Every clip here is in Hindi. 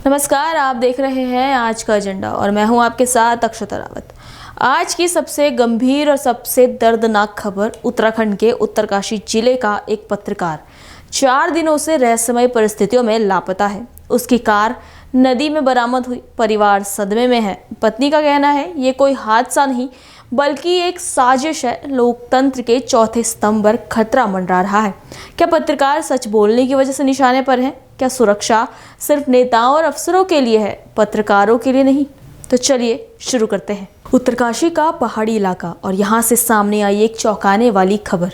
नमस्कार, आप देख रहे हैं आज का एजेंडा और मैं हूं आपके साथ अक्षता रावत। आज की सबसे गंभीर और सबसे दर्दनाक खबर उत्तराखंड के उत्तरकाशी जिले का एक पत्रकार 4 दिनों से रहस्यमय परिस्थितियों में लापता है। उसकी कार नदी में बरामद हुई। परिवार सदमे में है। पत्नी का कहना है ये कोई हादसा नहीं बल्कि एक साजिश है। लोकतंत्र के चौथे स्तंभ पर खतरा मंडरा रहा है। क्या पत्रकार सच बोलने की वजह से निशाने पर हैं? क्या सुरक्षा सिर्फ नेताओं और अफसरों के लिए है, पत्रकारों के लिए नहीं? तो चलिए शुरू करते हैं। उत्तरकाशी का पहाड़ी इलाका और यहाँ से सामने आई एक चौंकाने वाली खबर।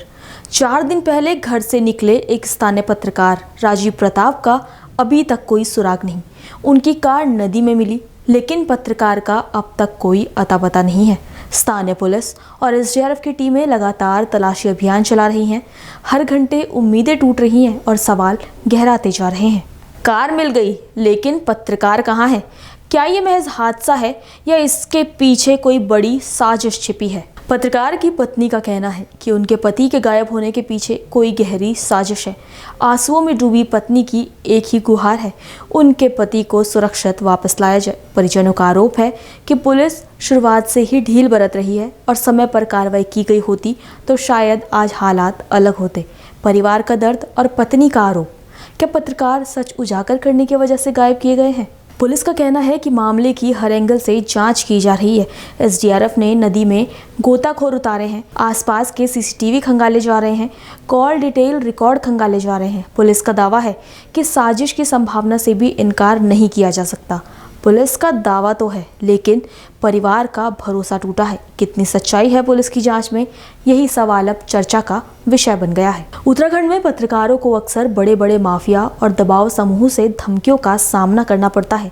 4 दिन पहले घर से निकले एक स्थानीय पत्रकार राजीव प्रताप का अभी तक कोई सुराग नहीं। उनकी कार नदी में मिली, लेकिन पत्रकार का अब तक कोई अता पता नहीं है। स्थानीय पुलिस और एसडीआरएफ की टीमें लगातार तलाशी अभियान चला रही हैं। हर घंटे उम्मीदें टूट रही हैं और सवाल गहराते जा रहे हैं। कार मिल गई, लेकिन पत्रकार कहाँ है? क्या ये महज हादसा है या इसके पीछे कोई बड़ी साजिश छिपी है? पत्रकार की पत्नी का कहना है कि उनके पति के गायब होने के पीछे कोई गहरी साजिश है। आंसुओं में डूबी पत्नी की एक ही गुहार है, उनके पति को सुरक्षित वापस लाया जाए। परिजनों का आरोप है कि पुलिस शुरुआत से ही ढील बरत रही है और समय पर कार्रवाई की गई होती तो शायद आज हालात अलग होते। परिवार का दर्द और पत्नी का आरोप। क्या पत्रकार सच उजागर करने की वजह से गायब किए गए हैं? पुलिस का कहना है कि मामले की हर एंगल से जांच की जा रही है। एसडीआरएफ ने नदी में गोताखोर उतारे हैं, आसपास के सीसीटीवी खंगाले जा रहे हैं, कॉल डिटेल रिकॉर्ड खंगाले जा रहे हैं। पुलिस का दावा है कि साजिश की संभावना से भी इनकार नहीं किया जा सकता। पुलिस का दावा तो है, लेकिन परिवार का भरोसा टूटा है। कितनी सच्चाई है पुलिस की जांच में, यही सवाल अब चर्चा का विषय बन गया है। उत्तराखंड में पत्रकारों को अक्सर बड़े बड़े माफिया और दबाव समूह से धमकियों का सामना करना पड़ता है।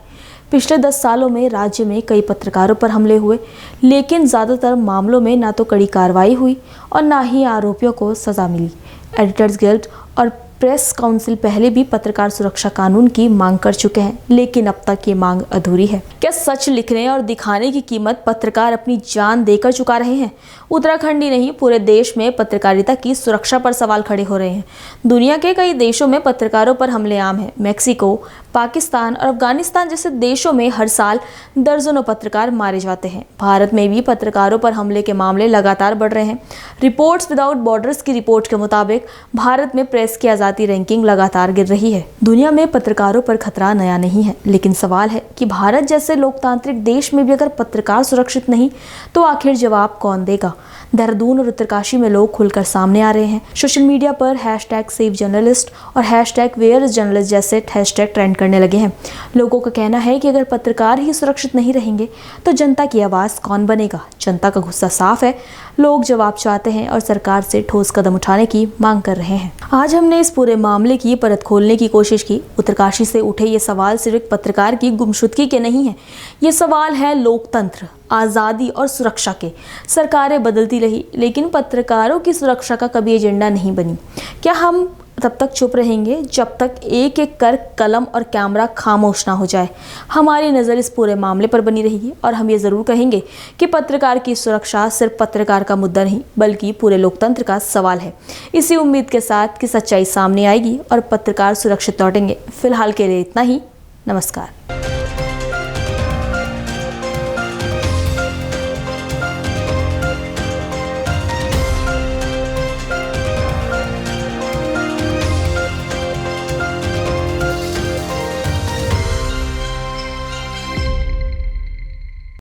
पिछले 10 सालों में राज्य में कई पत्रकारों पर हमले हुए, लेकिन ज़्यादातर मामलों में ना तो कड़ी कार्रवाई हुई और ना ही आरोपियों को सजा मिली। एडिटर्स गिल्ड और प्रेस काउंसिल पहले भी पत्रकार सुरक्षा कानून की मांग कर चुके हैं, लेकिन अब तक ये मांग अधूरी है। क्या सच लिखने और दिखाने की कीमत पत्रकार अपनी जान देकर चुका रहे हैं? उत्तराखंड ही नहीं, पूरे देश में पत्रकारिता की सुरक्षा पर सवाल खड़े हो रहे हैं। दुनिया के कई देशों में पत्रकारों पर हमले आम हैं। मैक्सिको, पाकिस्तान और अफगानिस्तान जैसे देशों में हर साल दर्जनों पत्रकार मारे जाते हैं। भारत में भी पत्रकारों पर हमले के मामले लगातार बढ़ रहे हैं। रिपोर्ट्स विदाउट बॉर्डर्स की रिपोर्ट के मुताबिक भारत में प्रेस की आज़ादी रैंकिंग लगातार गिर रही है। दुनिया में पत्रकारों पर खतरा नया नहीं है, लेकिन सवाल है कि भारत जैसे लोकतांत्रिक देश में भी अगर पत्रकार सुरक्षित नहीं तो आखिर जवाब कौन देगा? देहरादून और उत्तरकाशी में लोग खुलकर सामने आ रहे हैं। सोशल मीडिया पर #SaveJournalist और #WhereIsJournalist जैसे हैशटैग ट्रेंड करने लगे हैं। लोगों का कहना है कि अगर पत्रकार ही सुरक्षित नहीं रहेंगे तो जनता की आवाज़ कौन बनेगा? जनता का गुस्सा साफ है, लोग जवाब चाहते हैं और सरकार से ठोस कदम उठाने की मांग कर रहे हैं। आज हमने इस पूरे मामले की परत खोलने की कोशिश की। उत्तरकाशी से उठे ये सवाल सिर्फ एक पत्रकार की गुमशुदगी के नहीं है, ये सवाल है लोकतंत्र, आज़ादी और सुरक्षा के। सरकारें बदलती रही, लेकिन पत्रकारों की सुरक्षा का कभी एजेंडा नहीं बनी। क्या हम तब तक चुप रहेंगे जब तक एक एक कर कलम और कैमरा खामोश ना हो जाए? हमारी नज़र इस पूरे मामले पर बनी रहेगी और हम ये ज़रूर कहेंगे कि पत्रकार की सुरक्षा सिर्फ पत्रकार का मुद्दा नहीं बल्कि पूरे लोकतंत्र का सवाल है। इसी उम्मीद के साथ कि सच्चाई सामने आएगी और पत्रकार सुरक्षित लौटेंगे। फिलहाल के लिए इतना ही। नमस्कार।